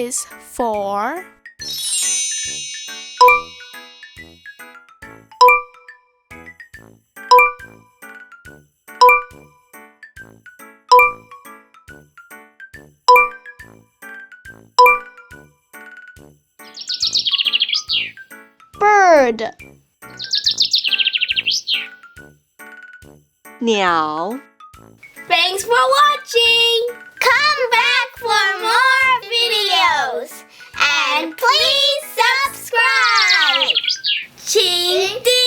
is for bird. 鸟。 Thanks for watching! Come back for more videos! And please subscribe! 请订